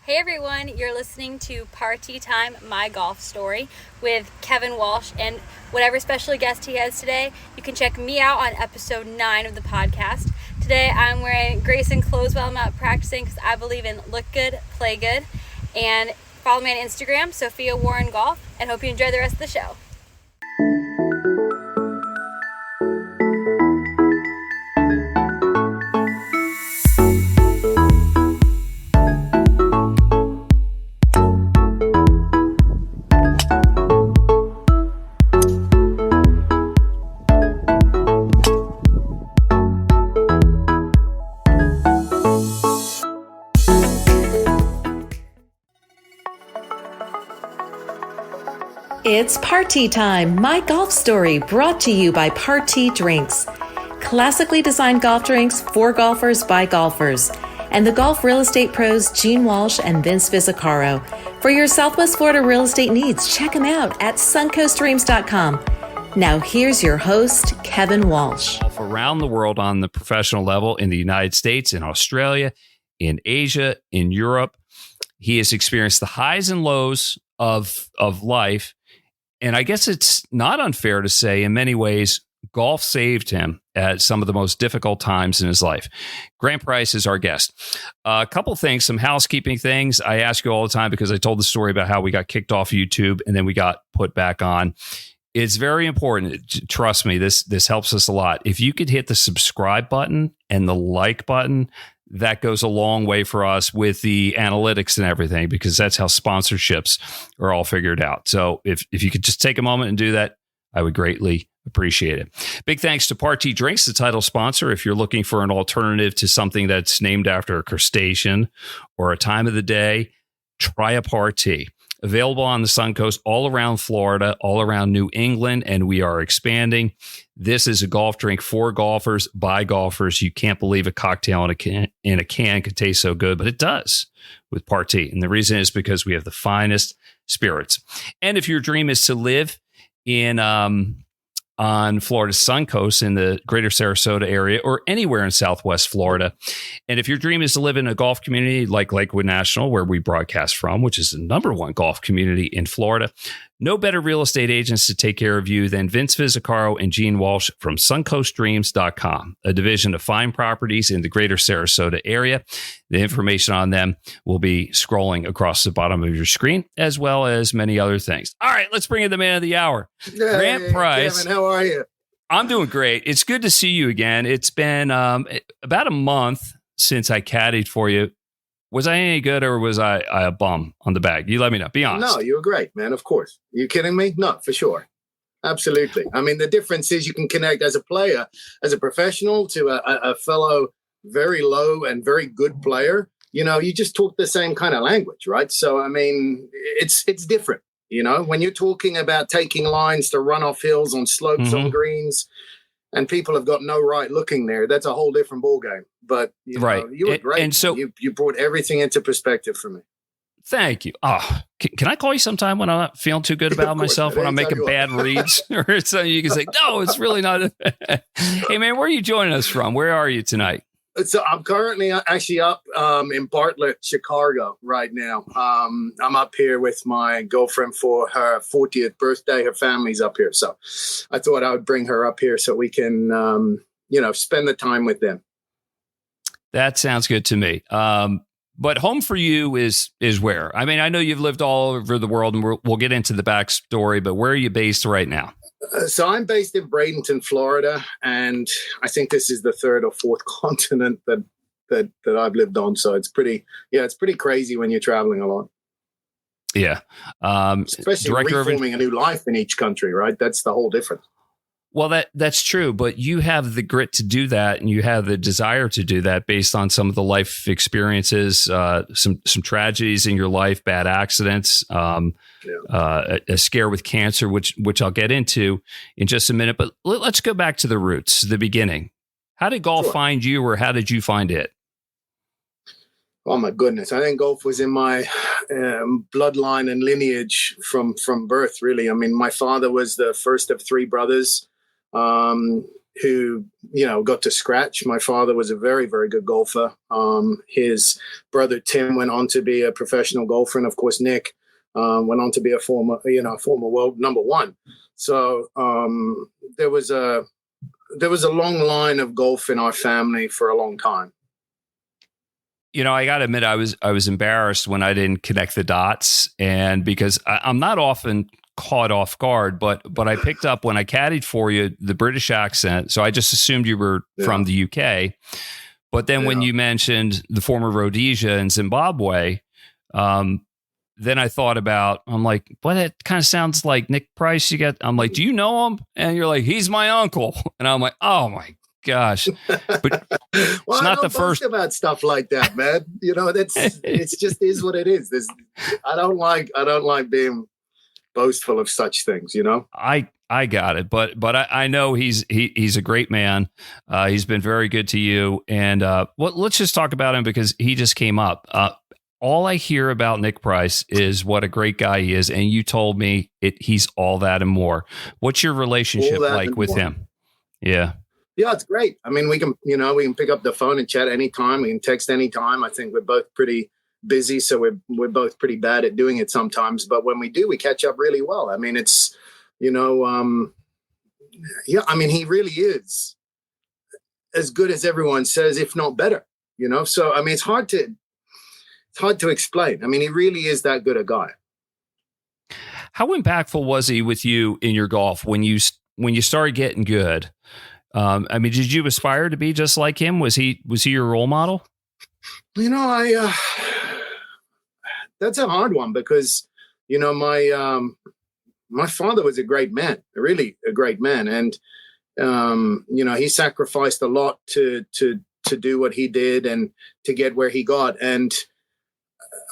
Hey everyone, you're listening to Party Time, My Golf Story with Kevin Walsh and whatever special guest he has today. You can check me out on episode 9 of the podcast. Today I'm wearing Grayson clothes while I'm out practicing because I believe in look good, play good. And follow me on Instagram, Sophia Warren Golf, and hope you enjoy the rest of the show. It's Party Time, My Golf Story, brought to you by Party Drinks. Classically designed golf drinks for golfers by golfers. And the golf real estate pros Gene Walsh and Vince Visicaro. For your Southwest Florida real estate needs, check them out at suncoastdreams.com. Now here's your host, Kevin Walsh. Around the world on the professional level, in the United States, in Australia, in Asia, in Europe. He has experienced the highs and lows of life. And I guess it's not unfair to say, in many ways, golf saved him at some of the most difficult times in his life. Grant Price is our guest. A couple things, some housekeeping things. I ask you all the time because I told the story about how we got kicked off YouTube and then we got put back on. It's very important. Trust me, this helps us a lot. If you could hit the subscribe button and the like button, that goes a long way for us with the analytics and everything, because that's how sponsorships are all figured out. So if you could just take a moment and do that, I would greatly appreciate it. Big thanks to Party Drinks, the title sponsor. If you're looking for an alternative to something that's named after a crustacean or a time of the day, try a Party. Available on the Sun Coast, all around Florida, all around New England, and we are expanding. This is a golf drink for golfers, by golfers. You can't believe a cocktail in a can could taste so good, but it does with Party. And the reason is because we have the finest spirits. And if your dream is to live in on Florida's Sun Coast in the greater Sarasota area or anywhere in Southwest Florida. And if your dream is to live in a golf community like Lakewood National, where we broadcast from, which is the number one golf community in Florida, no better real estate agents to take care of you than Vince Visicaro and Gene Walsh from suncoastdreams.com, a division of fine properties in the greater Sarasota area. The information on them will be scrolling across the bottom of your screen, as well as many other things. All right, let's bring in the man of the hour, Grant Price. Kevin, how are you? I'm doing great. It's good to see you again. It's been about a month since I caddied for you. Was I any good, or was I a bum on the bag? You let me know. Be honest. No, you were great, man. Of course. Are you kidding me? No, for sure. Absolutely. I mean, the difference is you can connect as a player, as a professional, to a fellow very low and very good player. You know, you just talk the same kind of language, right? So, I mean, it's different. You know, when you're talking about taking lines to run off hills on slopes on greens, and people have got no right looking there, that's a whole different ballgame. But you know, you were great. And so you brought everything into perspective for me. Thank you. Oh, can I call you sometime when I'm not feeling too good about myself, when I'm making bad reads or something? You can say, no, it's really not. Hey, man, where are you joining us from? Where are you tonight? So I'm currently actually up in Bartlett, Chicago right now. I'm up here with my girlfriend for her 40th birthday. Her family's up here. So I thought I would bring her up here so we can, spend the time with them. That sounds good to me. But home for you is where? I mean, I know you've lived all over the world, and we'll get into the backstory, but where are you based right now? So I'm based in Bradenton, Florida, and I think this is the third or fourth continent that I've lived on. So it's pretty crazy when you're traveling a lot. Yeah. Especially reforming a new life in each country, right? That's the whole difference. Well, that's true, but you have the grit to do that, and you have the desire to do that based on some of the life experiences, some tragedies in your life, bad accidents, a scare with cancer, which I'll get into in just a minute. But let's go back to the roots, the beginning. How did golf find you, or how did you find it? Oh my goodness! I think golf was in my bloodline and lineage from birth. Really, I mean, my father was the first of three brothers. who, got to scratch. My father was a very, very good golfer. His brother Tim went on to be a professional golfer, and of course Nick went on to be a former world number one. So there was a long line of golf in our family for a long time. I got to admit, I was embarrassed when I didn't connect the dots, and because I'm not often caught off guard, but I picked up when I caddied for you the British accent, so I just assumed you were from the UK. But then when you mentioned the former Rhodesia and Zimbabwe, then I thought about, I'm like, well, that kind of sounds like Nick Price. I'm like, do you know him? And you're like, he's my uncle. And I'm like, oh my gosh. But well, it's not the first about stuff like that, man. It's just is what it is. I don't like being boastful of such things, I got it, but I know he's a great man. He's been very good to you, and let's just talk about him because he just came up. All I hear about Nick Price is what a great guy he is, and you told me he's all that and more. What's your relationship like with him? Yeah, it's great. I mean, we can pick up the phone and chat anytime. We can text anytime. I think we're both pretty busy, so we're both pretty bad at doing it sometimes. But when we do, we catch up really well. I mean, it's I mean, he really is as good as everyone says, if not better. So I mean, it's hard to explain. I mean, he really is that good a guy. How impactful was he with you in your golf when you started getting good? I mean, did you aspire to be just like him? Was he your role model? That's a hard one because, my father was a great man, really a great man. And, he sacrificed a lot to do what he did and to get where he got. And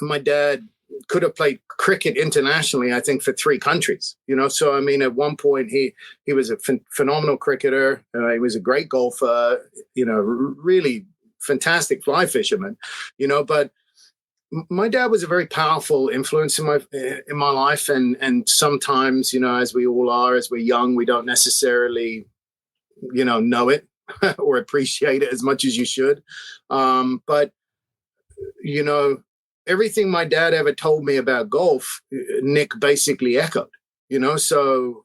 my dad could have played cricket internationally, I think, for 3 countries, So, I mean, at one point he was a phenomenal cricketer. He was a great golfer, really fantastic fly fisherman, but my dad was a very powerful influence in my life. And sometimes, as we all are, as we're young, we don't necessarily, know it or appreciate it as much as you should. But, everything my dad ever told me about golf, Nick basically echoed, so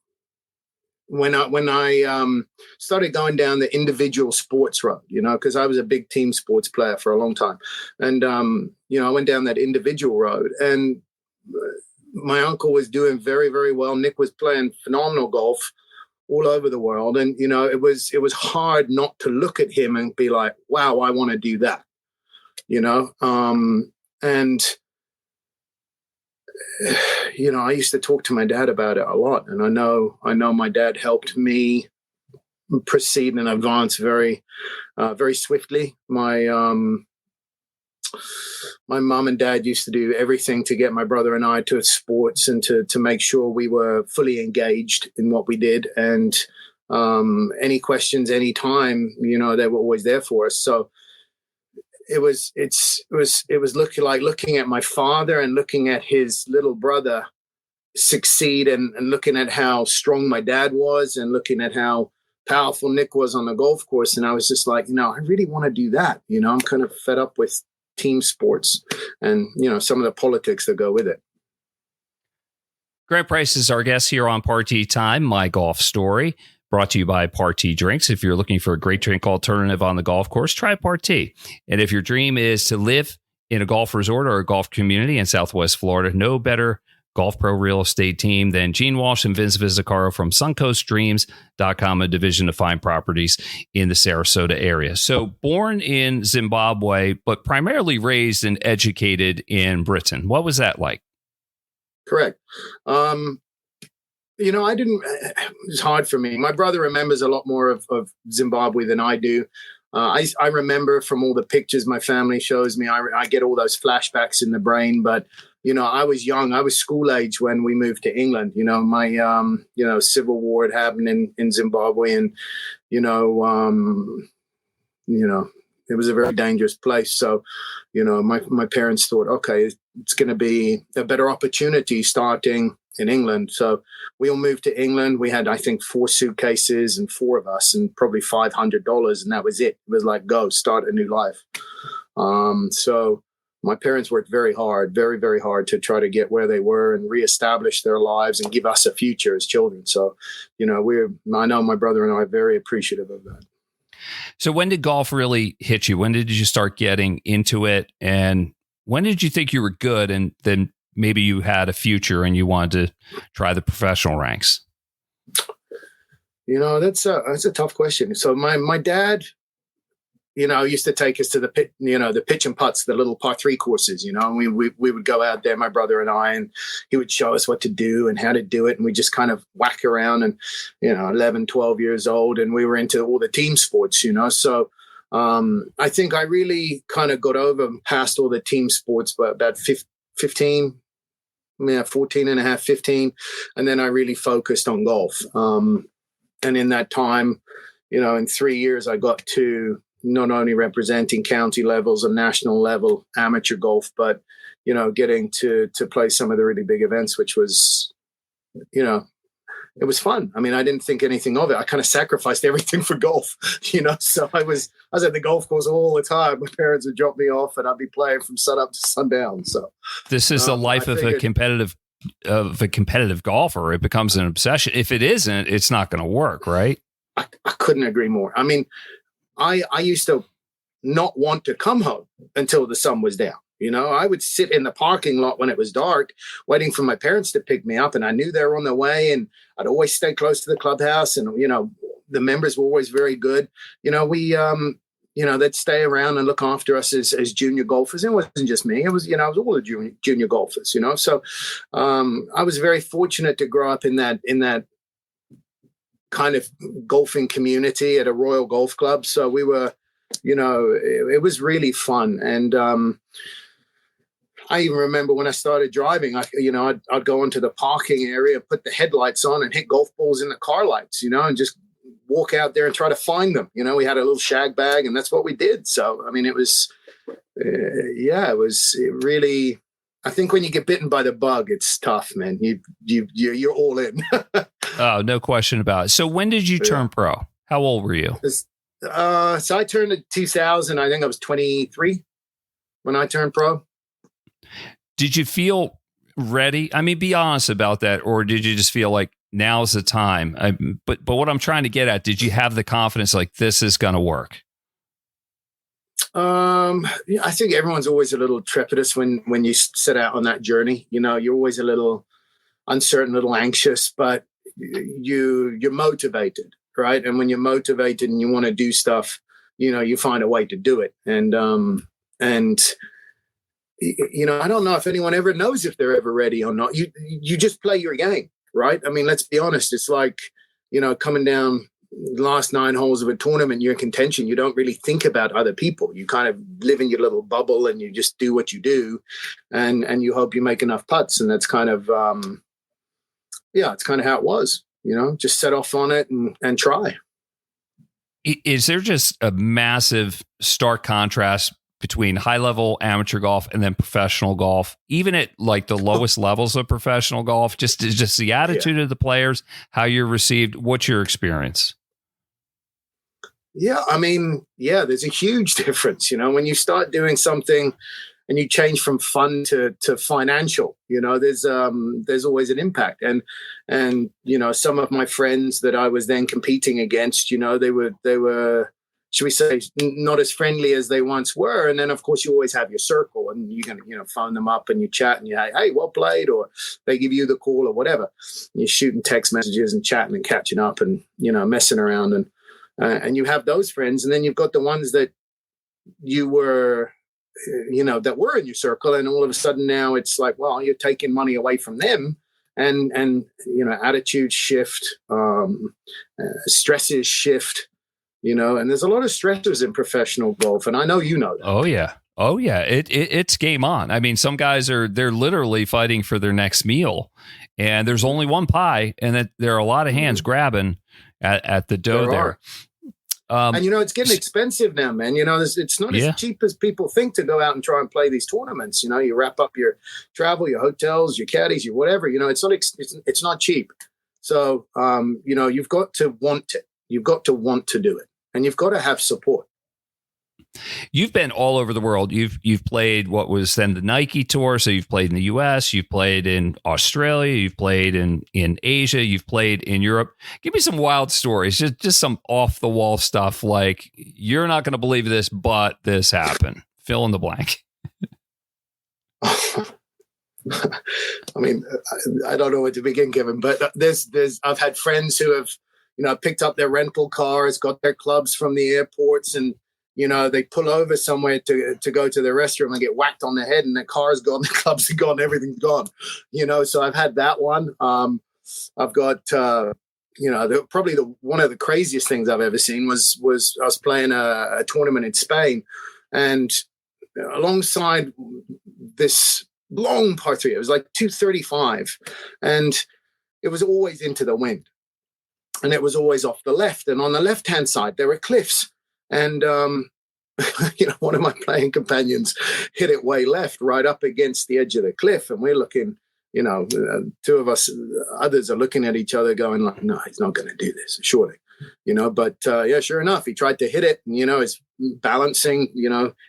when I started going down the individual sports road, because I was a big team sports player for a long time. And, I went down that individual road, and my uncle was doing very, very well. Nick was playing phenomenal golf all over the world. And, it was hard not to look at him and be like, wow, I want to do that, and, I used to talk to my dad about it a lot. And I know my dad helped me proceed and advance very, very swiftly. My mom and dad used to do everything to get my brother and I to sports and to make sure we were fully engaged in what we did. And any questions, any time, they were always there for us. So it was looking at my father and looking at his little brother succeed and looking at how strong my dad was and looking at how powerful Nick was on the golf course. And I was just like, I really want to do that. I'm kind of fed up with team sports and, some of the politics that go with it. Grant Price is our guest here on Party Time, My Golf Story. Brought to you by Party Drinks. If you're looking for a great drink alternative on the golf course, try Party. And if your dream is to live in a golf resort or a golf community in Southwest Florida, no better golf pro real estate team than Gene Walsh and Vince Vizzacaro from SuncoastDreams.com, a division of fine properties in the Sarasota area. So born in Zimbabwe, but primarily raised and educated in Britain. What was that like? Correct. It's hard for me. My brother remembers a lot more of Zimbabwe than I do. I remember from all the pictures my family shows me, I get all those flashbacks in the brain. But, I was young. I was school age when we moved to England. My, civil war had happened in Zimbabwe. And, it was a very dangerous place. So, my parents thought, okay, it's going to be a better opportunity starting in England. So we all moved to England. We had, I think, 4 suitcases and 4 of us, and probably $500, and that was it. It was like, go start a new life. So my parents worked very hard, very, very hard to try to get where they were and reestablish their lives and give us a future as children. So, I know my brother and I are very appreciative of that. So when did golf really hit you? When did you start getting into it? And when did you think you were good and then maybe you had a future and you wanted to try the professional ranks? That's a tough question. So my dad, used to take us to the pit, the pitch and putts, the little par 3 courses, and we would go out there, my brother and I, and he would show us what to do and how to do it. And we just kind of whack around and, 11, 12 years old. And we were into all the team sports, So I think I really kind of got over and past all the team sports, but about 15, 14 and a half, 15. And then I really focused on golf. And in that time, in 3 years, I got to not only representing county levels and national level amateur golf, but, getting to play some of the really big events, which was, it was fun. I mean, I didn't think anything of it. I kind of sacrificed everything for golf, so I was at the golf course all the time. My parents would drop me off and I'd be playing from sun up to sundown. So this is the life of a competitive golfer. It becomes an obsession. If it isn't, it's not going to work, right? I couldn't agree more. I mean, I used to not want to come home until the sun was down. I would sit in the parking lot when it was dark, waiting for my parents to pick me up. And I knew they were on their way. And I'd always stay close to the clubhouse. And, the members were always very good. They'd stay around and look after us as junior golfers. And it wasn't just me. It was, it was all the junior golfers, So I was very fortunate to grow up in that kind of golfing community at a Royal Golf Club. So we were, it was really fun. And I even remember when I started driving, I'd go into the parking area, put the headlights on and hit golf balls in the car lights, and just walk out there and try to find them. We had a little shag bag and that's what we did. So, I mean, it was, it really, I think when you get bitten by the bug, it's tough, man. You're all in. Oh, no question about it. So when did you turn pro? How old were you? So I turned in 2000. I think I was 23 when I turned pro. Did you feel ready? I mean, be honest about that. Or did you just feel like now's the time? But what I'm trying to get at, did you have the confidence like this is going to work? I think everyone's always a little trepidatious when you set out on that journey. You're always a little uncertain, a little anxious, but you're motivated, right? And when you're motivated and you want to do stuff, you find a way to do it. And I don't know if anyone ever knows if they're ever ready or not. You just play your game, right? I mean, let's be honest. It's like, coming down the last 9 holes of a tournament, you're in contention. You don't really think about other people. You kind of live in your little bubble and you just do what you do, and you hope you make enough putts. And that's kind of, it's kind of how it was, just set off on it and try. Is there just a massive stark contrast between high-level amateur golf and then professional golf, even at like the lowest levels of professional golf? Just the attitude of the players, how you're received. What's your experience? Yeah, I mean, there's a huge difference. When you start doing something and you change from fun to financial, there's always an impact. And some of my friends that I was then competing against, they were, should we say, not as friendly as they once were. And then, of course, you always have your circle and you can, phone them up and you chat and you say, hey, well played, or they give you the call or whatever. And you're shooting text messages and chatting and catching up and, messing around. And you have those friends. And then you've got the ones that you were, that were in your circle. And all of a sudden now it's like, well, you're taking money away from them. And attitudes shift, stresses shift. And there's a lot of stressors in professional golf, and I know you know that. Oh yeah. It's game on. I mean, some guys they're literally fighting for their next meal, and there's only one pie, and there are a lot of hands grabbing at the dough there. And, it's getting expensive now, man. It's not as cheap as people think to go out and try and play these tournaments. You wrap up your travel, your hotels, your caddies, your whatever. It's not cheap. So, you've got to want it. You've got to want to do it. And you've got to have support. You've been all over the world. You've played what was then the Nike Tour. So you've played in the US, you've played in Australia, you've played in Asia, you've played in Europe. Give me some wild stories, just some off the wall stuff. Like, you're not going to believe this, but this happened. Fill in the blank. I mean, I don't know where to begin, Kevin, but I've had friends who have, picked up their rental cars, got their clubs from the airports, and they pull over somewhere to go to the restroom and get whacked on the head, and their car's gone, the clubs are gone, everything's gone. So I've had that one. I've got, probably one of the craziest things I've ever seen was I was playing a tournament in Spain, and alongside this long par three, it was like 235, and it was always into the wind, and it was always off the left. And on the left-hand side, there were cliffs. And, one of my playing companions hit it way left, right up against the edge of the cliff. And we're looking, two of us, others are looking at each other going like, no, he's not going to do this, surely. But sure enough, he tried to hit it, and, he's balancing,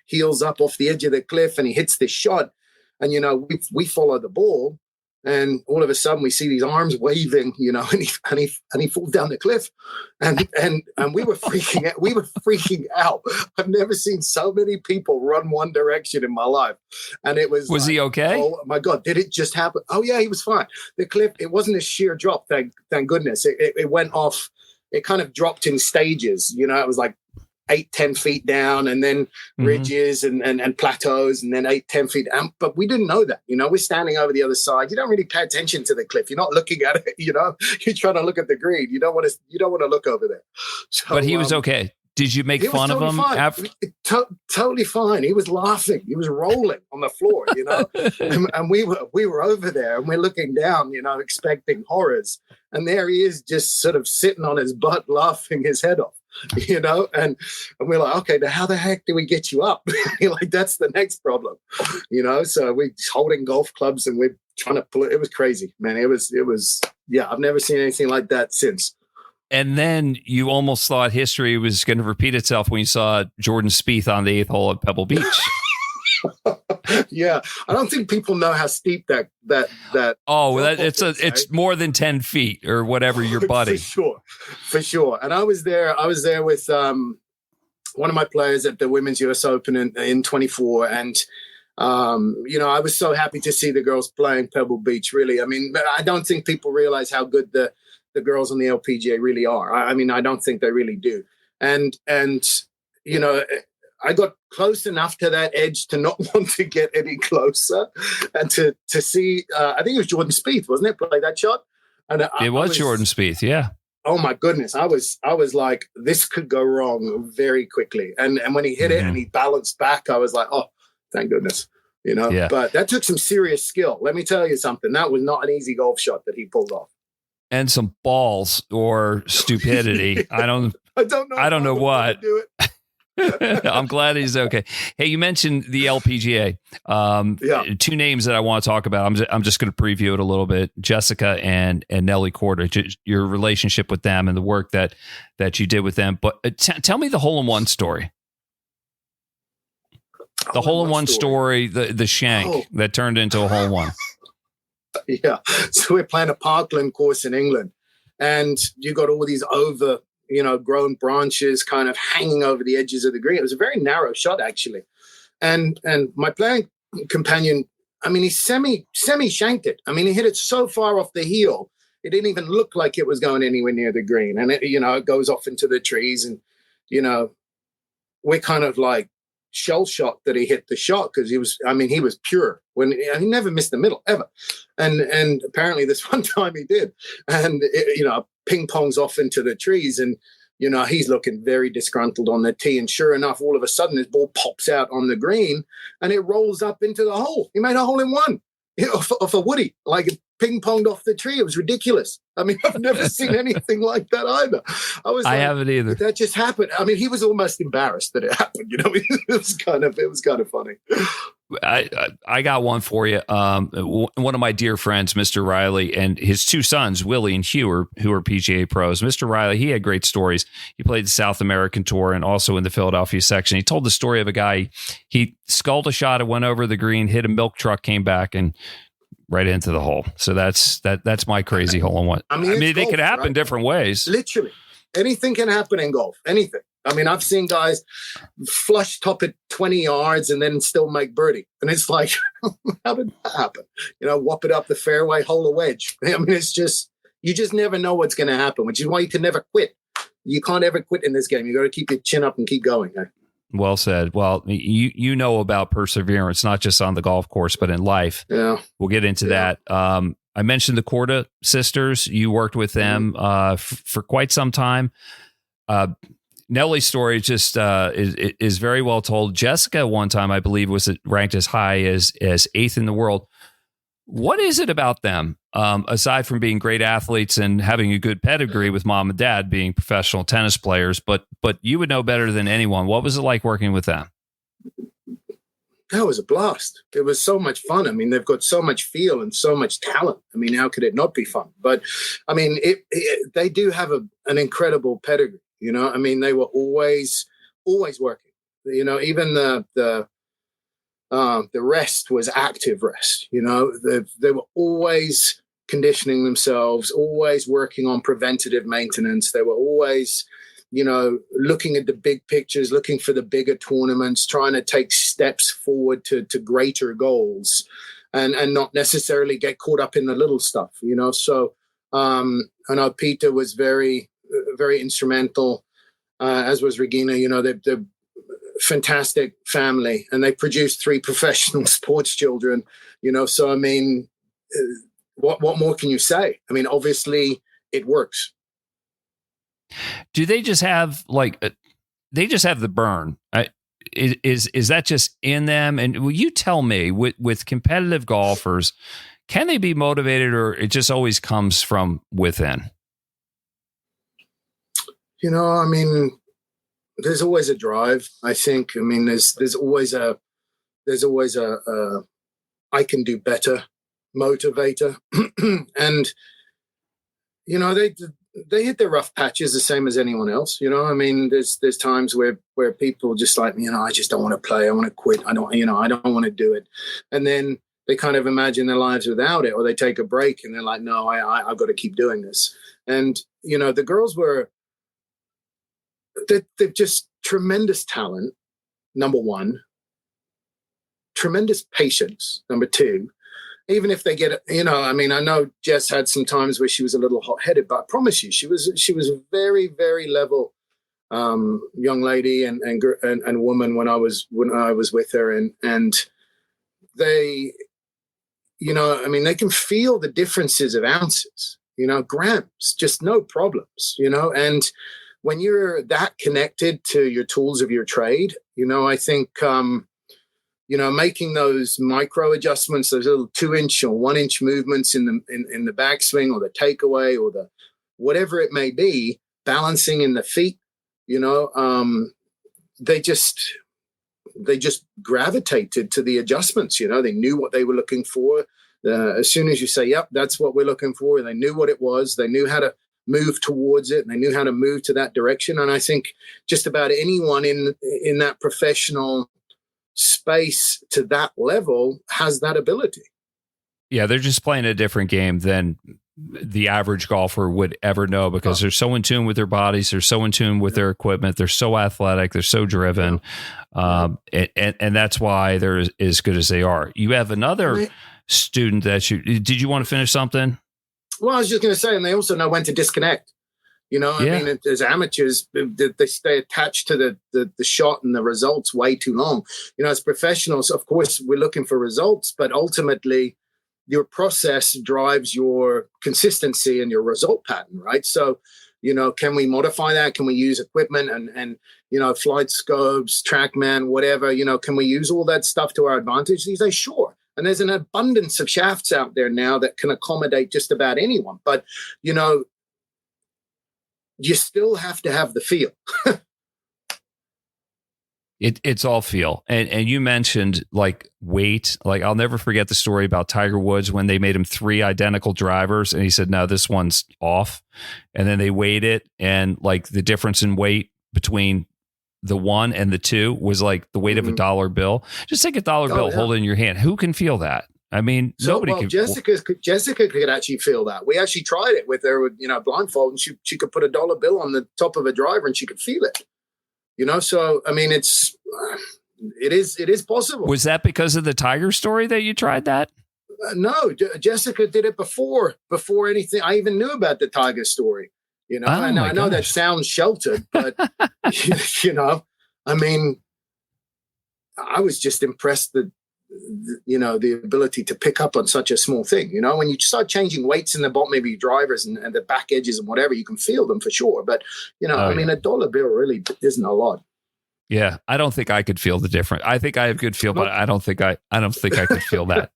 heels up off the edge of the cliff, and he hits this shot. And, we follow the ball. And all of a sudden, we see these arms waving, and he falls down the cliff, and we were freaking out. We were freaking out. I've never seen so many people run one direction in my life, and it was. Was he okay? Oh my God! Did it just happen? Oh yeah, he was fine. The cliff. It wasn't a sheer drop. Thank goodness. It went off. It kind of dropped in stages. It was like 8-10 feet down, and then ridges and plateaus, and then 8-10 feet down. But we didn't know that. We're standing over the other side. You don't really pay attention to the cliff. You're not looking at it. You're trying to look at the green. You don't want to look over there. So, but he was okay. Did you make fun of him? Totally fine. He was laughing. He was rolling on the floor. And we were over there, and we're looking down. Expecting horrors, and there he is, just sort of sitting on his butt, laughing his head off. And we're like, okay, now how the heck do we get you up? Like, that's the next problem. So we're holding golf clubs, and we're trying to pull it. It was crazy, man. It was I've never seen anything like that since. And then you almost thought history was going to repeat itself when you saw Jordan Spieth on the 8th hole at Pebble Beach. Yeah, I don't think people know how steep that. It's more than 10 feet or whatever your buddy. For sure. And I was there with one of my players at the Women's US Open in 24, and I was so happy to see the girls playing Pebble Beach. Really, I mean, I don't think people realize how good the girls on the LPGA really are. I mean, I don't think they really do. And I got close enough to that edge to not want to get any closer, and to see. I think it was Jordan Spieth, wasn't it? Play that shot, and it was Jordan Spieth. Yeah. Oh my goodness, I was like, this could go wrong very quickly. And when he hit it and he balanced back, I was like, oh, thank goodness. Yeah. But that took some serious skill. Let me tell you something. That was not an easy golf shot that he pulled off. And some balls or stupidity. I don't know what. Do it. I'm glad he's okay. Hey, you mentioned the LPGA. Two names that I want to talk about. I'm just going to preview it a little bit. Jessica and Nelly Korda, your relationship with them and the work that you did with them. But tell me the hole-in-one story. The hole-in-one story, the shank that turned into a hole-in-one. Yeah. So we're playing a Parkland course in England, and you got all these grown branches kind of hanging over the edges of the green. It was a very narrow shot, actually. And my playing companion, I mean, he semi shanked it. I mean, he hit it so far off the heel, it didn't even look like it was going anywhere near the green. And it goes off into the trees, and, we're kind of like shell shocked that he hit the shot, because he was pure when he never missed the middle ever. And apparently this one time he did. And, ping pongs off into the trees, and he's looking very disgruntled on the tee, and sure enough, all of a sudden his ball pops out on the green and it rolls up into the hole. He made a hole in one off a woody, like ping ponged off the tree. It was ridiculous. I mean, I've never seen anything like that either. I haven't either. That just happened. I mean, he was almost embarrassed that it happened. It was kind of funny. I got one for you. One of my dear friends, Mr. Riley, and his two sons, Willie and Hugh, who are PGA pros. Mr. Riley, he had great stories. He played the South American Tour and also in the Philadelphia section. He told the story of a guy, he sculled a shot, it went over the green, hit a milk truck, came back and right into the hole. So that's my crazy hole in one. I mean they golf, could happen different ways. Literally. Anything can happen in golf. Anything. I mean, I've seen guys flush top it 20 yards and then still make birdie. And it's like, how did that happen? Whop it up the fairway, hole a wedge. I mean, it's just, you just never know what's going to happen, which is why you can never quit. You can't ever quit in this game. You got to keep your chin up and keep going. Well said. Well, you know about perseverance, not just on the golf course, but in life. Yeah. We'll get into that. I mentioned the Korda sisters. You worked with them for quite some time. Nellie's story just is very well told. Jessica, one time, I believe, was ranked as high as 8th in the world. What is it about them, aside from being great athletes and having a good pedigree with mom and dad being professional tennis players? But you would know better than anyone. What was it like working with them? That was a blast. It was so much fun. I mean, they've got so much feel and so much talent. I mean, how could it not be fun? But I mean, they do have an incredible pedigree. I mean, they were always working. Even the rest was active rest. They were always conditioning themselves, always working on preventative maintenance. They were always, looking at the big pictures, looking for the bigger tournaments, trying to take steps forward to greater goals, and not necessarily get caught up in the little stuff. So I know Peter was very, very instrumental, as was Regina. They're fantastic family, and they produced 3 professional sports children. So I mean, what more can you say? I mean, obviously it works. Do they just have the burn? Is that just in them? And will you tell me, with competitive golfers, can they be motivated, or it just always comes from within? I mean, there's always a drive. I think. I mean, there's always a I can do better motivator, and they hit their rough patches the same as anyone else. I mean, there's times where people just like, I just don't want to play. I want to quit. I don't want to do it. And then they kind of imagine their lives without it, or they take a break and they're like, no, I've got to keep doing this. And, the girls they've just tremendous talent, number one, tremendous patience, number two. Even if they get, I mean, I know Jess had some times where she was a little hot-headed, but I promise you, she was a very, very level young lady and woman when I was with her, and they, I mean, they can feel the differences of ounces, grams, just no problems, and when you're that connected to your tools of your trade, I think. Making those micro adjustments, those little 2-inch or 1-inch movements in the backswing or the takeaway or the whatever it may be, balancing in the feet, they just gravitated to the adjustments. They knew what they were looking for. As soon as you say, "Yep, that's what we're looking for," they knew what it was. They knew how to move towards it, and they knew how to move to that direction. And I think just about anyone in that professional space to that level has that ability. Yeah, they're just playing a different game than the average golfer would ever know, because they're so in tune with their bodies, they're so in tune with their equipment, they're so athletic, they're so driven, and that's why they're as good as they are. You have another student that did you want to finish something? Well, I was just going to say, and they also know when to disconnect. I mean, as amateurs, they stay attached to the shot and the results way too long. As professionals, of course, we're looking for results, but ultimately your process drives your consistency and your result pattern, right? So, can we modify that? Can we use equipment and flight scopes, TrackMan, whatever, can we use all that stuff to our advantage these days? Sure. And there's an abundance of shafts out there now that can accommodate just about anyone. But, you know, you still have to have the feel. It's all feel. And you mentioned like weight. Like I'll never forget the story about Tiger Woods when they made him 3 identical drivers and he said, no, this one's off. And then they weighed it, and like the difference in weight between the 1 and the 2 was like the weight of a dollar bill. Just take a dollar bill, hold it in your hand. Who can feel that? I mean, nobody can. Jessica could actually feel that. We actually tried it with her, you know, blindfold, and she could put a dollar bill on the top of a driver and she could feel it. You know, so I mean, it is possible. Was that because of the Tiger story that you tried that? No, Jessica did it before anything. I even knew about the Tiger story. You know, and I know that sounds sheltered, but you know, I mean, I was just impressed that, you know, the ability to pick up on such a small thing. You know, when you start changing weights in the bottom of your drivers and the back edges and whatever, you can feel them for sure. But, you know, I mean, a dollar bill really isn't a lot. Yeah, I don't think I could feel the difference. I think I have good feel, but I don't think I could feel that.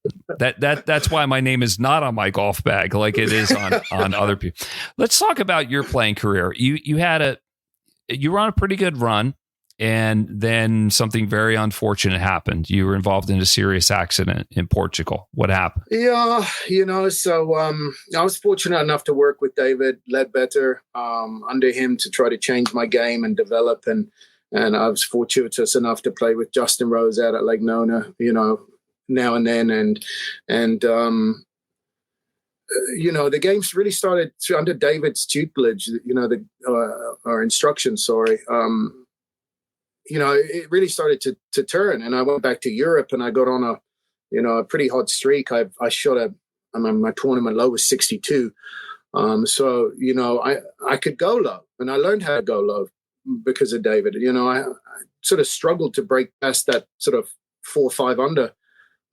That's why my name is not on my golf bag like it is on other people. Let's talk about your playing career. You were on a pretty good run. And then something very unfortunate happened. You were involved in a serious accident in Portugal. What happened? Yeah, you know, so I was fortunate enough to work with David Leadbetter under him to try to change my game and develop. And I was fortuitous enough to play with Justin Rose out at Lake Nona, you know, now and then. And you know, the games really started under David's tutelage, you know, or instruction, sorry. You know, it really started to turn, and I went back to Europe and I got on a pretty hot streak. I shot my tournament low was 62. So, you know, I could go low, and I learned how to go low because of David. You know, I sort of struggled to break past that sort of 4 or 5 under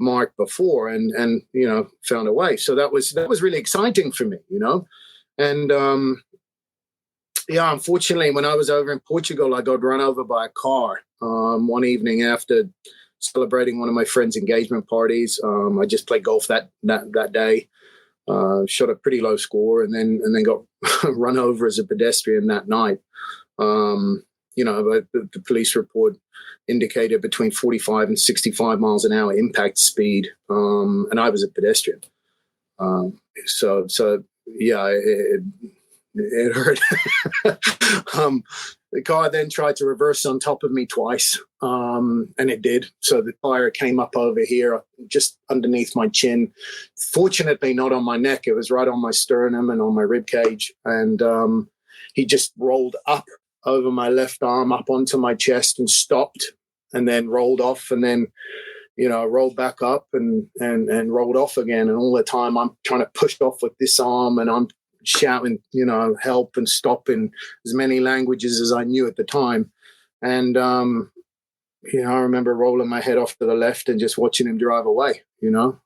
mark before, and you know, found a way. So that was really exciting for me, you know. And yeah, unfortunately, when I was over in Portugal, I got run over by a car one evening after celebrating one of my friend's engagement parties. I just played golf that day, shot a pretty low score, and then got run over as a pedestrian that night. You know, the police report indicated between 45 and 65 miles an hour impact speed, and I was a pedestrian. So yeah, it hurt. The car then tried to reverse on top of me twice, and it did. So the tire came up over here, just underneath my chin. Fortunately, not on my neck. It was right on my sternum and on my rib cage. And he just rolled up over my left arm, up onto my chest, and stopped, and then rolled off, and then, you know, rolled back up and rolled off again. And all the time I'm trying to push off with this arm, and I'm shouting, you know, help and stop in as many languages as I knew at the time. And, you know, I remember rolling my head off to the left and just watching him drive away, you know.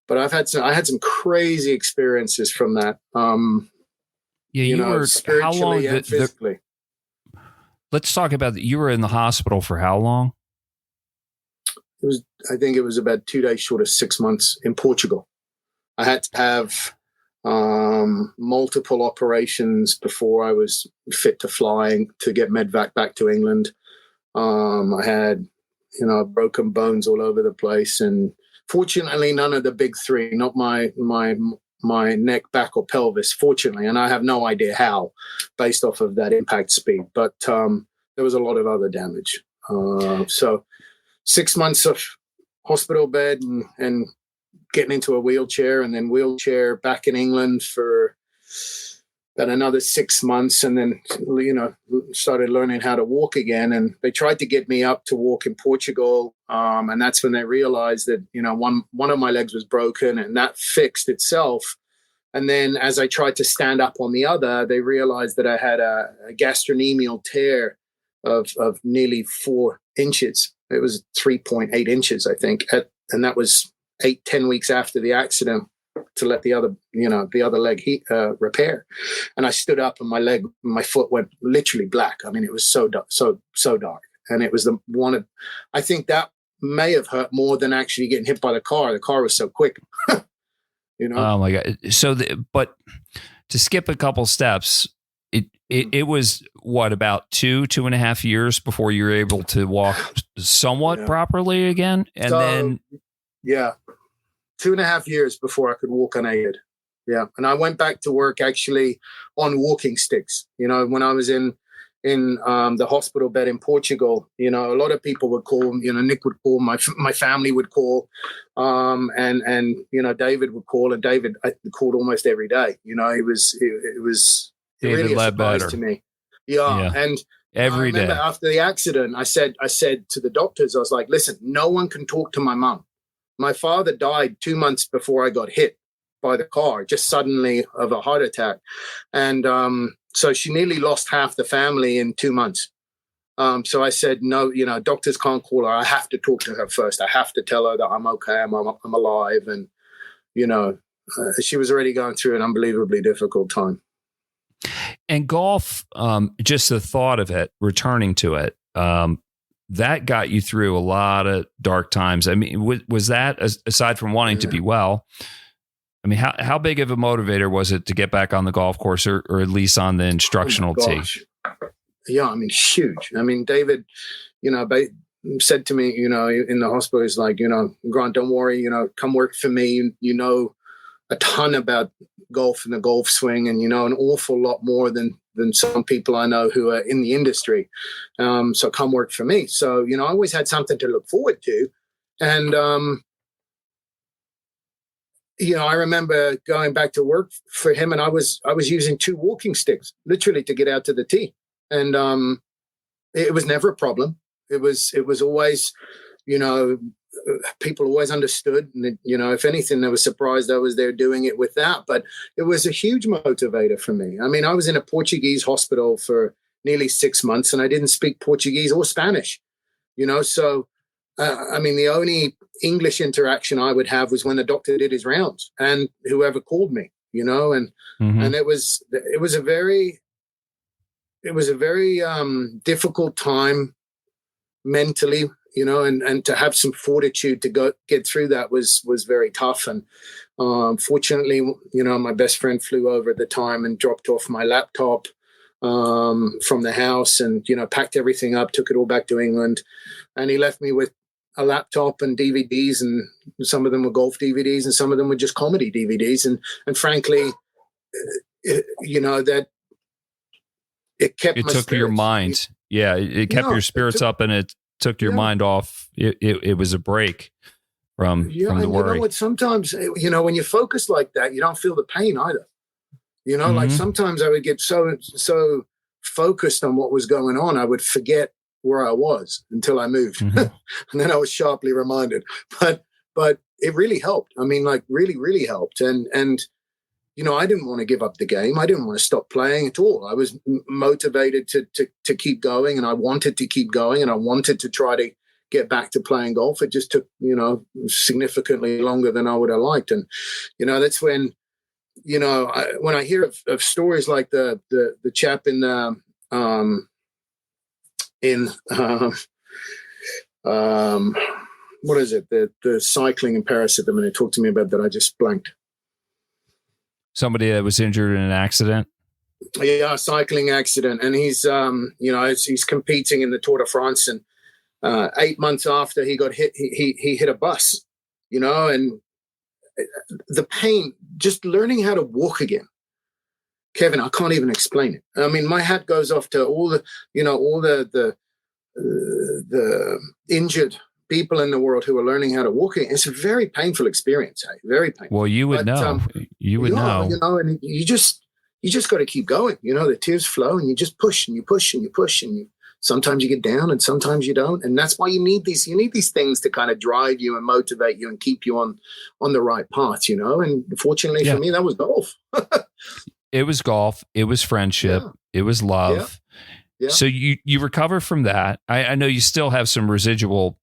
But I had some crazy experiences from that. Yeah, you know, were, how long? And physically. Let's talk about that. You were in the hospital for how long? I think it was about 2 days short of 6 months in Portugal. I had to have multiple operations before I was fit to flying to get medvac back to England. I had, you know, broken bones all over the place, and fortunately none of the big 3, not my neck, back, or pelvis, fortunately, and I have no idea how, based off of that impact speed, but there was a lot of other damage. So 6 months of hospital bed and getting into a wheelchair, and then wheelchair back in England for about another 6 months, and then, you know, started learning how to walk again. And they tried to get me up to walk in Portugal, and that's when they realized that, you know, one of my legs was broken, and that fixed itself. And then as I tried to stand up on the other, they realized that I had a gastrocnemial tear of nearly 4 inches. It was 3.8 inches, I think, and that was 8-10 weeks after the accident, to let the other leg repair. And I stood up, and my foot went literally black. I mean, it was so dark. And it was I think that may have hurt more than actually getting hit by the car. The car was so quick, you know? Oh my God. So, but to skip a couple steps, it was what, about 2.5 years before you were able to walk somewhat properly again? And then. Yeah. 2.5 years before I could walk unaided. Yeah. And I went back to work actually on walking sticks. You know, when I was in the hospital bed in Portugal, you know, a lot of people would call, you know, Nick would call, my family would call, and, you know, David would call, and David called almost every day. You know, it was David really a surprise Leadbetter to me. Yeah. And every day after the accident, I said to the doctors, I was like, listen, no one can talk to my mum. My father died 2 months before I got hit by the car, just suddenly of a heart attack. And so she nearly lost half the family in 2 months. So I said, no, you know, doctors can't call her. I have to talk to her first. I have to tell her that I'm okay, I'm alive. And, you know, she was already going through an unbelievably difficult time. And golf, just the thought of it, returning to it, that got you through a lot of dark times. I mean, was that, aside from wanting to be well, I mean, how big of a motivator was it to get back on the golf course, or at least on the instructional tee? Yeah, I mean, huge. I mean, David, you know, said to me, you know, in the hospital, he's like, you know, Grant, don't worry, you know, come work for me. You know a ton about golf and the golf swing, and, you know, an awful lot more than some people I know who are in the industry. So come work for me. So, you know, I always had something to look forward to. And, you know, I remember going back to work for him, and I was using 2 walking sticks literally to get out to the tee. And it was never a problem. It was always, you know, people always understood. And, you know, if anything, they were surprised I was there doing it with that. But it was a huge motivator for me. I mean, I was in a Portuguese hospital for nearly 6 months, and I didn't speak Portuguese or Spanish, you know. So, I mean, the only English interaction I would have was when the doctor did his rounds and whoever called me, you know, and it was a very difficult time mentally, you know, and to have some fortitude to get through that was very tough. And fortunately, you know, my best friend flew over at the time and dropped off my laptop from the house, and, you know, packed everything up, took it all back to England, and he left me with a laptop and DVDs, and some of them were golf DVDs and some of them were just comedy DVDs. And frankly, you know, that it kept it took your mind. Yeah. It kept your spirits up, and it took your mind off. It was a break from the worry. You know what? Sometimes, you know, when you focus like that, you don't feel the pain either. You know, like sometimes I would get so focused on what was going on, I would forget where I was until I moved. And then I was sharply reminded. But it really helped. I mean, like really, really helped. And you know, I didn't want to give up the game. I didn't want to stop playing at all. I was motivated to keep going, and I wanted to keep going, and I wanted to try to get back to playing golf. It just took, you know, significantly longer than I would have liked. And, you know, that's when, you know, when I hear of stories like the chap in what is it? The cycling in Paris at the minute. Talk to me about that. I just blanked. Somebody that was injured in an accident. Yeah, cycling accident, and he's you know, he's competing in the Tour de France, and 8 months after he got hit, he hit a bus, you know, and the pain, just learning how to walk again. Kevin, I can't even explain it. I mean, my hat goes off to all the, you know, all the injured people in the world who are learning how to walk again. It's a very painful experience, hey? Very painful. Well, you would know. You would know. You know, and you just got to keep going. You know, the tears flow, and you just push and you push and you push, and you sometimes you get down and sometimes you don't. And that's why you need these things to kind of drive you and motivate you and keep you on the right path, you know. And fortunately for me, that was golf. It was golf. It was friendship. It was love. Yeah. So you recover from that. I know you still have some residual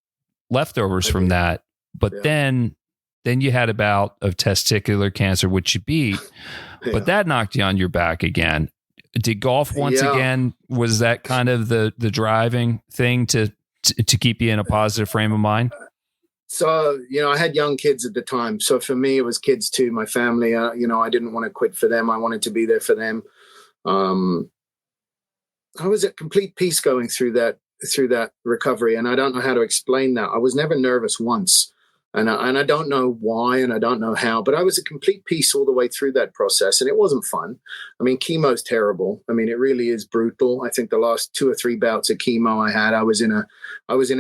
leftovers from that, but then you had a bout of testicular cancer, which you beat, but that knocked you on your back again. Did golf once again, was that kind of the driving thing to keep you in a positive frame of mind? So, I had young kids at the time. So for me, it was kids too, my family. I didn't want to quit for them. I wanted to be there for them. I was at complete peace going through that recovery. And I don't know how to explain that. I was never nervous once. And I don't know why, and I don't know how, but I was at complete peace all the way through that process. And it wasn't fun. I mean, chemo is terrible. I mean, it really is brutal. I think the last 2 or 3 bouts of chemo I had, I was in a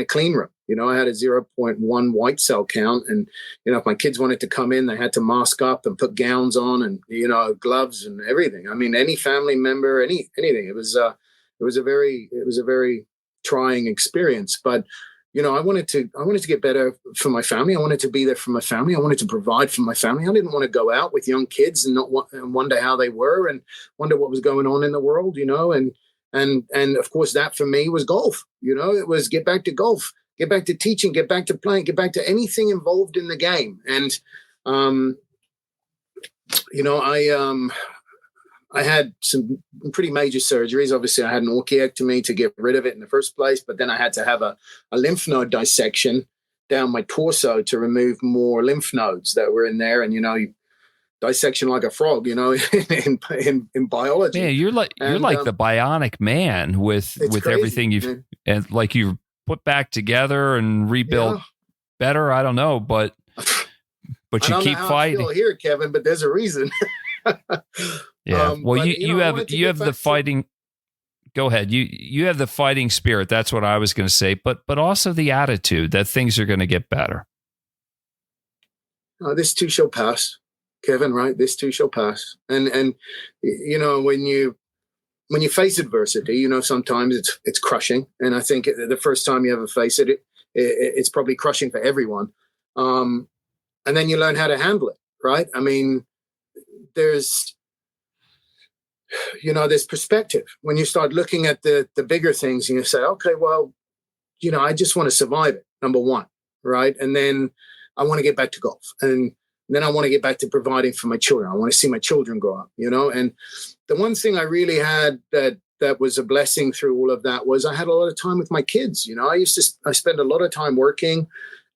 clean room. I had a 0.1 white cell count. And, if my kids wanted to come in, they had to mask up and put gowns on and, gloves and everything. I mean, any family member, anything. It was a very trying experience, but I wanted to get better for my family. I wanted to be there for my family. I wanted to provide for my family. I didn't want to go out with young kids and and wonder how they were and wonder what was going on in the world, and of course that for me was golf. It was get back to golf, get back to teaching, get back to playing, get back to anything involved in the game. And, I had some pretty major surgeries. Obviously, I had an orchiectomy to get rid of it in the first place, but then I had to have a lymph node dissection down my torso to remove more lymph nodes that were in there. And, dissection like a frog, in biology. Man, you're like the bionic man with crazy, everything you've and like you've put back together and rebuilt better. I don't know, but you keep fighting. I feel here, Kevin, but there's a reason. Yeah. Well, you have the fighting. Go ahead. You have the fighting spirit. That's what I was going to say. But also the attitude that things are going to get better. This too shall pass, Kevin. Right? This too shall pass. And when you face adversity, sometimes it's crushing. And I think the first time you ever face it, it's probably crushing for everyone. And then you learn how to handle it. Right? I mean, there's perspective when you start looking at the bigger things and you say, okay, well, I just want to survive it. Number one. Right. And then I want to get back to golf, and then I want to get back to providing for my children. I want to see my children grow up, and the one thing I really had that was a blessing through all of that was I had a lot of time with my kids. I spent a lot of time working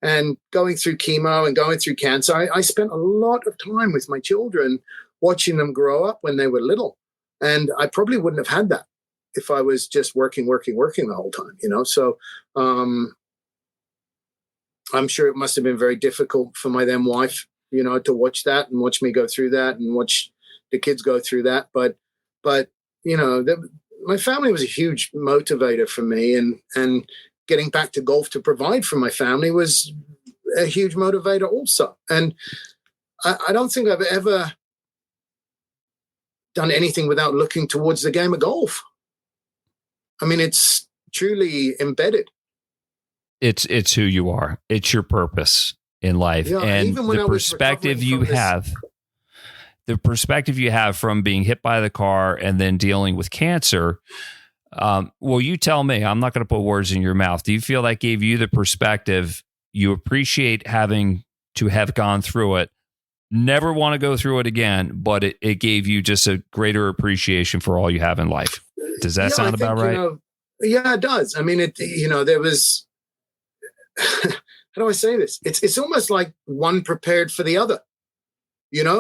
and going through chemo and going through cancer. I spent a lot of time with my children, watching them grow up when they were little. And I probably wouldn't have had that if I was just working the whole time, So I'm sure it must have been very difficult for my then wife, to watch that and watch me go through that and watch the kids go through that. But my family was a huge motivator for me, and getting back to golf to provide for my family was a huge motivator also. And I don't think I've ever done anything without looking towards the game of golf. I mean, it's truly embedded. It's who you are. It's your purpose in life. Yeah, and the perspective you have, from being hit by the car and then dealing with cancer. Well, you tell me. I'm not going to put words in your mouth. Do you feel that gave you the perspective you appreciate having to have gone through it? Never want to go through it again, but it gave you just a greater appreciation for all you have in life. Does that sound about right? Yeah, it does. I mean, there was, how do I say this? It's almost like one prepared for the other,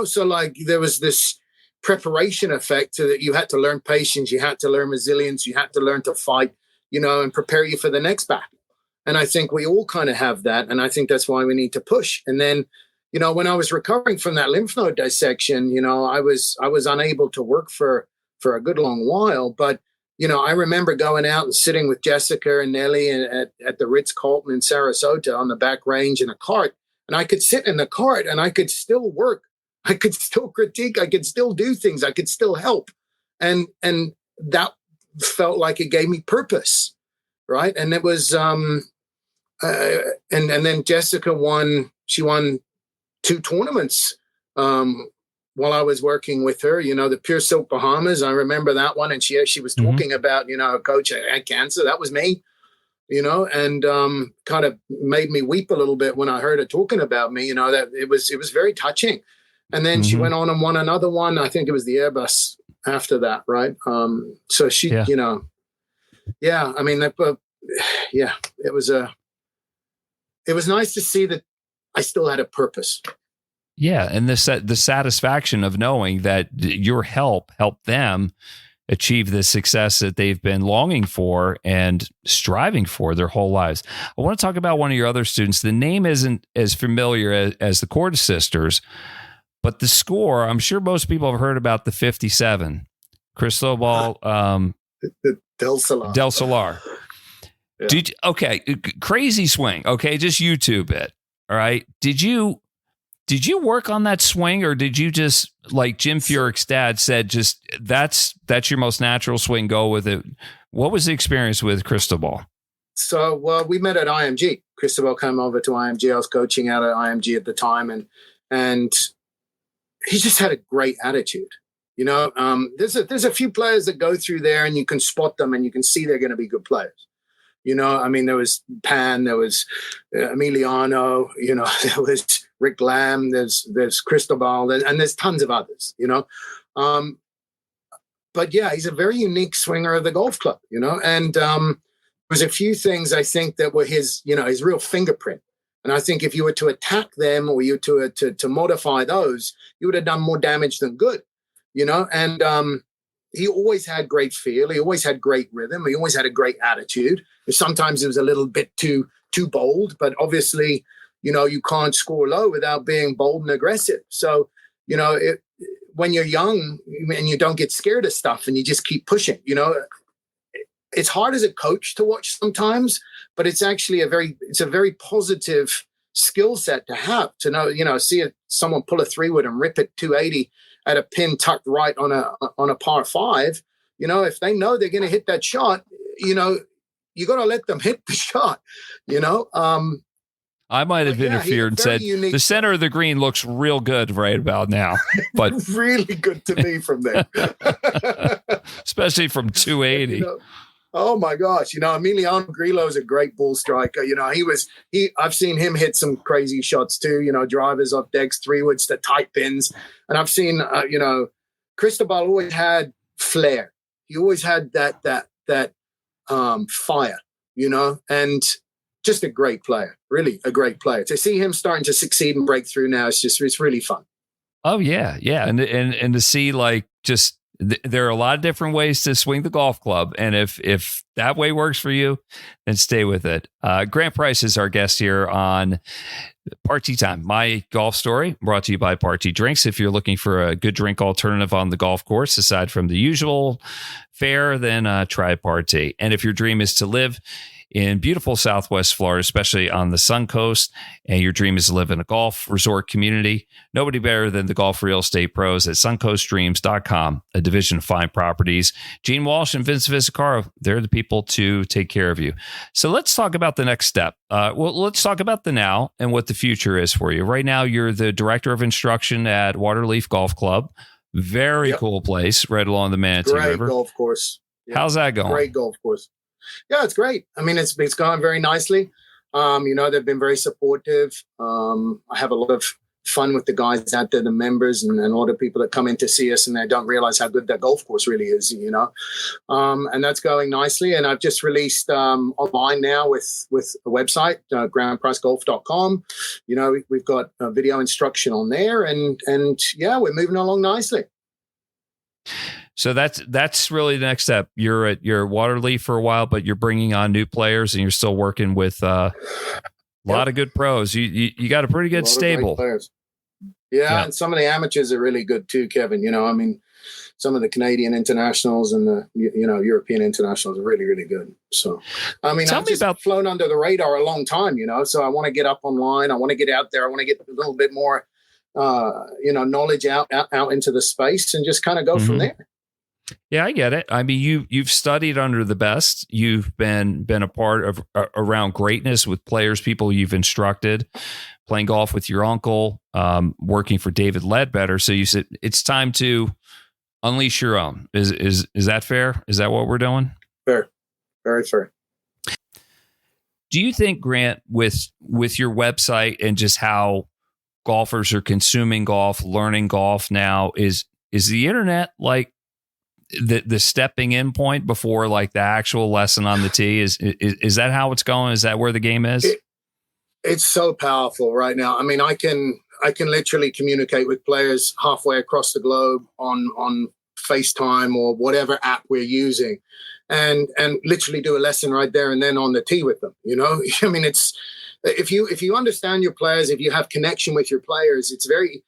So like there was this preparation effect to that. You had to learn patience. You had to learn resilience. You had to learn to fight, and prepare you for the next battle. And I think we all kind of have that. And I think that's why we need to push. And then, when I was recovering from that lymph node dissection, I was unable to work for a good long while. But, I remember going out and sitting with Jessica and Nellie at the Ritz-Carlton in Sarasota on the back range in a cart. And I could sit in the cart and I could still work. I could still critique. I could still do things. I could still help. And that felt like it gave me purpose. Right. And it was and then Jessica won 2 tournaments while I was working with her, the Pure Silk Bahamas. I remember that one. And she was talking about, coach, I had cancer. That was me, and kind of made me weep a little bit when I heard her talking about me, that it was very touching. And then she went on and won another one. I think it was the Airbus after that. Right. So she, I mean, it it was nice to see that I still had a purpose. Yeah, and the satisfaction of knowing that your help helped them achieve the success that they've been longing for and striving for their whole lives. I want to talk about one of your other students. The name isn't as familiar as the Korda sisters, but the score, I'm sure most people have heard about the 57. Cristobal Del Solar. Del Solar. Yeah. Okay, crazy swing. Okay, just YouTube it. All right. Did you work on that swing, or did you just, like Jim Furyk's dad said, just that's your most natural swing, go with it? What was the experience with Cristobal? So, well, we met at IMG. Cristobal came over to IMG. I was coaching out at IMG at the time, and he just had a great attitude. You know, there's a few players that go through there, and you can spot them, and you can see they're going to be good players. You know, I mean, there was Pan, there was Emiliano, you know, there was Rick Lamb, there's Cristobal, and there's tons of others, you know. But yeah, he's a very unique swinger of the golf club, you know. And there's a few things I think that were his real fingerprint. And I think if you were to attack them, or you to modify those, you would have done more damage than good, you know. And he always had great feel. He always had great rhythm. He always had a great attitude. Sometimes it was a little bit too bold, but obviously, you know, you can't score low without being bold and aggressive. So, you know, when you're young and you don't get scared of stuff and you just keep pushing, you know, it's hard as a coach to watch sometimes, but it's actually a very positive skill set to have, to know, you know, see someone pull a 3-wood and rip it 280 at a pin tucked right on a par 5. You know, if they know they're going to hit that shot, you know, you got to let them hit the shot, you know. I might have interfered and said, the center of the green looks real good right about now. But really good to me from there. Especially from 280. You know, oh my gosh. You know, Emiliano Grillo is a great ball striker. You know, I've seen him hit some crazy shots too, you know, drivers off decks, 3-woods to tight pins. And I've seen, you know, Cristobal always had flair. He always had that fire, you know, and just a great player, really a great player. To see him starting to succeed and break through now, it's really fun. Oh yeah. Yeah. And to see, like, just there are a lot of different ways to swing the golf club. And if that way works for you, then stay with it. Grant Price is our guest here on Party Time, my golf story, brought to you by Party Drinks. If you're looking for a good drink alternative on the golf course, aside from the usual fare, then try Party. And if your dream is to live in beautiful Southwest Florida, especially on the Sun Coast, and your dream is to live in a golf resort community, nobody better than the golf real estate pros at suncoastdreams.com, a division of Fine Properties. Gene Walsh and Vince Visicaro, they're the people to take care of you. So let's talk about the next step. Well, let's talk about the now and what the future is for you. Right now, you're the director of instruction at Waterleaf Golf Club. Very cool place right along the Manatee River. Great golf course. Yep. How's that going? Great golf course. Yeah, it's great. I mean, it's gone very nicely. You know, they've been very supportive. I have a lot of fun with the guys out there, the members, and a lot of people that come in to see us, and they don't realize how good that golf course really is, you know. And that's going nicely. And I've just released online now with a website, grandpricegolf.com. You know, we've got video instruction on there, and yeah, we're moving along nicely. So that's really the next step. You're at your Waterleaf for a while, but you're bringing on new players, and you're still working with a lot of good pros. You got a pretty good stable. Players. Yeah, and some of the amateurs are really good too, Kevin. You know, I mean, some of the Canadian internationals and the European internationals are really, really good. So, I mean, I've just flown under the radar a long time. You know, so I want to get up online. I want to get out there. I want to get a little bit more, knowledge out into the space and just kind of go from there. Yeah, I get it. I mean, you've studied under the best. You've been a part of around greatness with players, people you've instructed, playing golf with your uncle, working for David Leadbetter. So you said it's time to unleash your own. Is that fair? Is that what we're doing? Fair, very fair. Do you think, Grant, with your website and just how golfers are consuming golf, learning golf now, is the internet like the stepping in point before like the actual lesson on the tee? Is that how it's going? Is that where the game is? It's so powerful right now. I mean, I can literally communicate with players halfway across the globe on FaceTime or whatever app we're using, and literally do a lesson right there and then on the tee with them. You know, I mean, it's if you understand your players, if you have connection with your players, it's very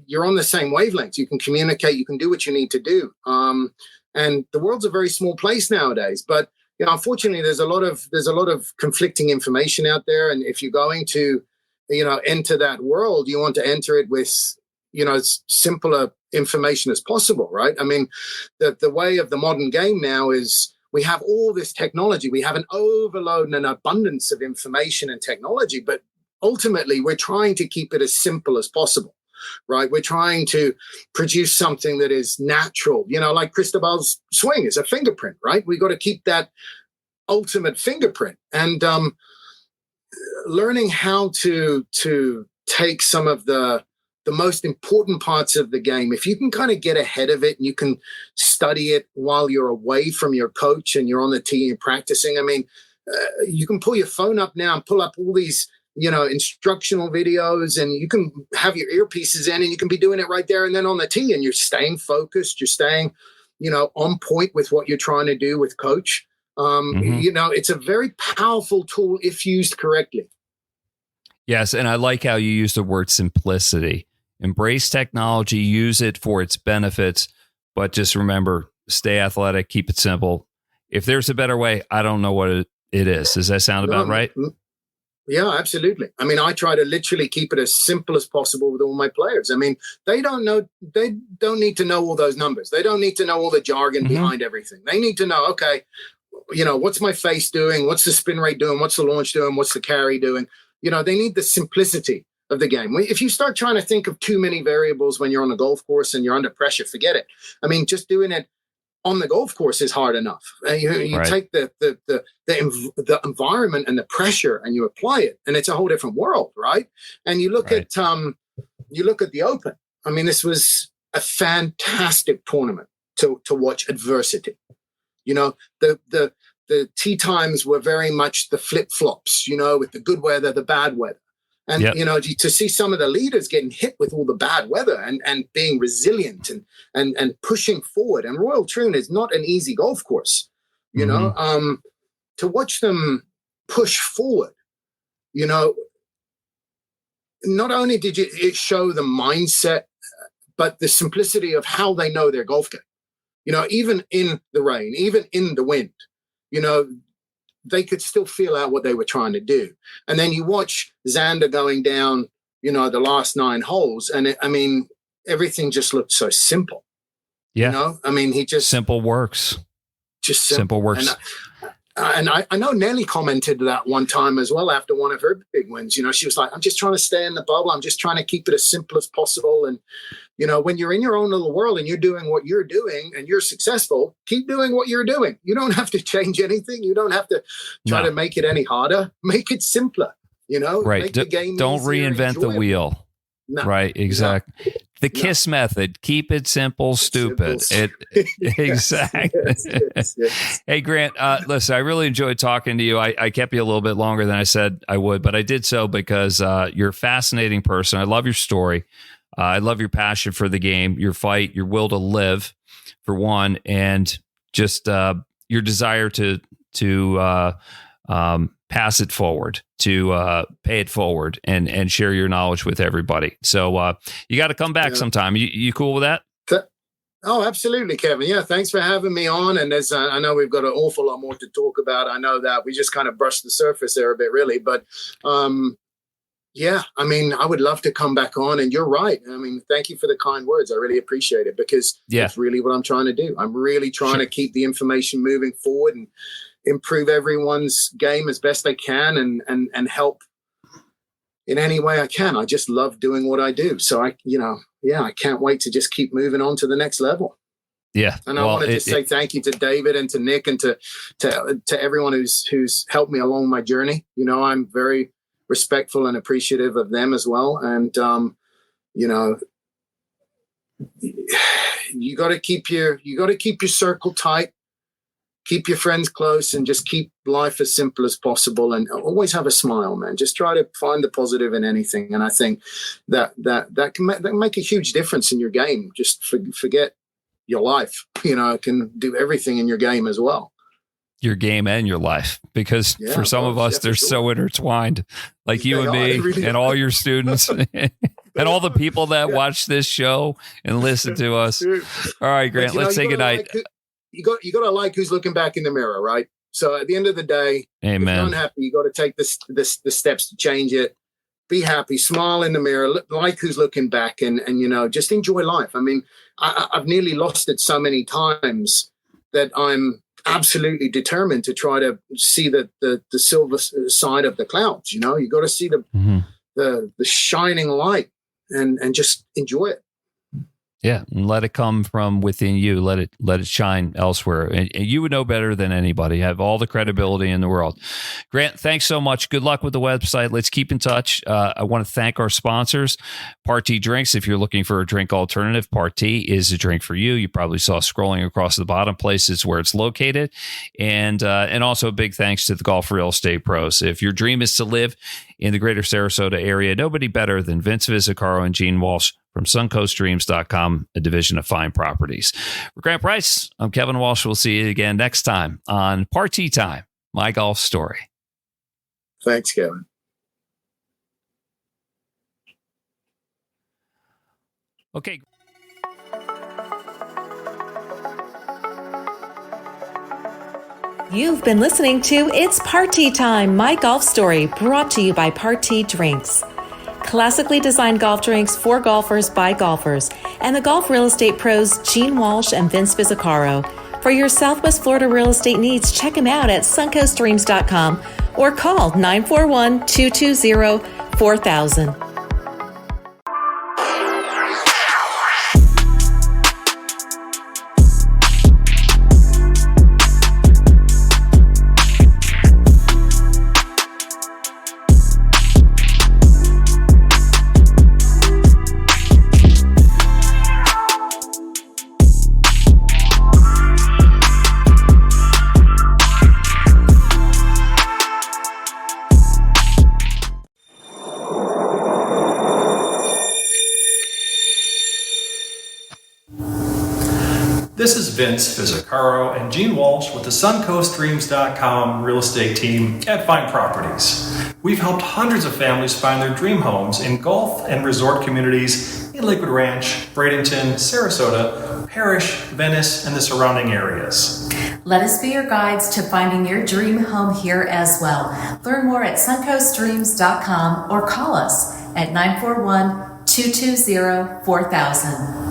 you're on the same wavelength. You can communicate, you can do what you need to do. And the world's a very small place nowadays, but you know, unfortunately, there's a lot of conflicting information out there. And if you're going to, you know, enter that world, you want to enter it with, you know, as simpler information as possible, right? I mean, the way of the modern game now is we have all this technology. We have an overload and an abundance of information and technology, but ultimately we're trying to keep it as simple as possible. Right, we're trying to produce something that is natural. You know, like Cristobal's swing is a fingerprint, right? We got to keep that ultimate fingerprint, and learning how to take some of the most important parts of the game. If you can kind of get ahead of it and you can study it while you're away from your coach and you're on the tee and practicing. I mean, you can pull your phone up now and pull up all these, you know, instructional videos, and you can have your earpieces in and you can be doing it right there and then on the tee, and you're staying focused, you're staying, you know, on point with what you're trying to do with coach. You know, it's a very powerful tool if used correctly. Yes, and I like how you use the word simplicity. Embrace technology, use it for its benefits, but just remember, stay athletic, keep it simple. If there's a better way, I don't know what it is. Does that sound about right? Yeah, absolutely. I mean, I try to literally keep it as simple as possible with all my players. I mean, they don't need to know all those numbers. They don't need to know all the jargon behind everything. They need to know, okay, you know, what's my face doing? What's the spin rate doing? What's the launch doing? What's the carry doing? You know, they need the simplicity of the game. If you start trying to think of too many variables when you're on the golf course and you're under pressure, forget it. I mean, just doing it on the golf course is hard enough. You right. Take the environment and the pressure and you apply it, and it's a whole different world, right? And you look right. at the Open. I mean, this was a fantastic tournament to watch adversity. You know, the tee times were very much the flip flops. You know, with the good weather, the bad weather. And, you know, to see some of the leaders getting hit with all the bad weather and being resilient and pushing forward. And Royal Troon is not an easy golf course, you know, to watch them push forward, you know, not only did it show the mindset, but the simplicity of how they know their golf game, you know, even in the rain, even in the wind, you know, they could still feel out what they were trying to do. And then you watch Xander going down, you know, the last 9 holes. And I mean, everything just looked so simple. Yeah. You know, I mean, he just. Simple works. Just simple works. And I know Nelly commented that one time as well after one of her big wins. You know, she was like, I'm just trying to stay in the bubble. I'm just trying to keep it as simple as possible. And, you know, when you're in your own little world and you're doing what you're doing and you're successful, keep doing what you're doing. You don't have to change anything. You don't have to try to make it any harder. Make it simpler, you know? Right. Make the game don't reinvent the wheel. No. Right. Exactly. No. The KISS method. Keep it simple, stupid. Exactly. Yes. Hey, Grant, listen, I really enjoyed talking to you. I kept you a little bit longer than I said I would, but I did so because you're a fascinating person. I love your story. I love your passion for the game, your fight, your will to live, for one, and just your desire to pass it forward, to pay it forward, and share your knowledge with everybody. So you got to come back sometime. You cool with that? Oh, absolutely, Kevin. Yeah, thanks for having me on. And there's, I know we've got an awful lot more to talk about. I know that we just kind of brushed the surface there a bit, really. But yeah, I mean, I would love to come back on. And you're right. I mean, thank you for the kind words. I really appreciate it, because that's really what I'm trying to do. I'm really trying to keep the information moving forward and improve everyone's game as best I can and help in any way I can. I just love doing what I do. So I can't wait to just keep moving on to the next level. Yeah. And I wanted to say thank you to David and to Nick and to everyone who's helped me along my journey. You know, I'm very respectful and appreciative of them as well. And, you know, you got to keep your circle tight. keep your friends close and just keep life as simple as possible, and always have a smile, man. Just try to find the positive in anything. And I think that can make a huge difference in your game. Just forget your life, it can do everything in your game as well. Your game and your life, because for some of us, they're so intertwined, like you and me really and all your students and all the people that watch this show and listen to us. All right, Grant, let's say goodnight. You got to like who's looking back in the mirror, right? So at the end of the day, amen. If you're unhappy, you got to take the steps to change it. Be happy, smile in the mirror, like who's looking back, and just enjoy life. I mean, I've nearly lost it so many times that I'm absolutely determined to try to see the silver side of the clouds. You got to see the shining light and just enjoy it. Yeah, and let it come from within you. Let it shine elsewhere. And you would know better than anybody. You have all the credibility in the world. Grant, thanks so much. Good luck with the website. Let's keep in touch. I want to thank our sponsors, Party Drinks. If you're looking for a drink alternative, Party is a drink for you. You probably saw scrolling across the bottom places where it's located. And also a big thanks to the Golf Real Estate Pros. If your dream is to live in the greater Sarasota area, nobody better than Vince Vizzacaro and Gene Walsh from suncoastdreams.com, a division of Fine Properties. For Grant Price, I'm Kevin Walsh. We'll see you again next time on Party Time, My Golf Story. Thanks, Kevin. Okay. You've been listening to It's Party Time, My Golf Story, brought to you by Party Drinks. Classically designed golf drinks for golfers by golfers, and the Golf Real Estate Pros Gene Walsh and Vince Vizzacaro. For your Southwest Florida real estate needs, check them out at suncoastdreams.com or call 941-220-4000. This is Vince Vizzacaro and Gene Walsh with the suncoastdreams.com real estate team at Fine Properties. We've helped hundreds of families find their dream homes in golf and resort communities in Lakewood Ranch, Bradenton, Sarasota, Parrish, Venice, and the surrounding areas. Let us be your guides to finding your dream home here as well. Learn more at suncoastdreams.com or call us at 941-220-4000.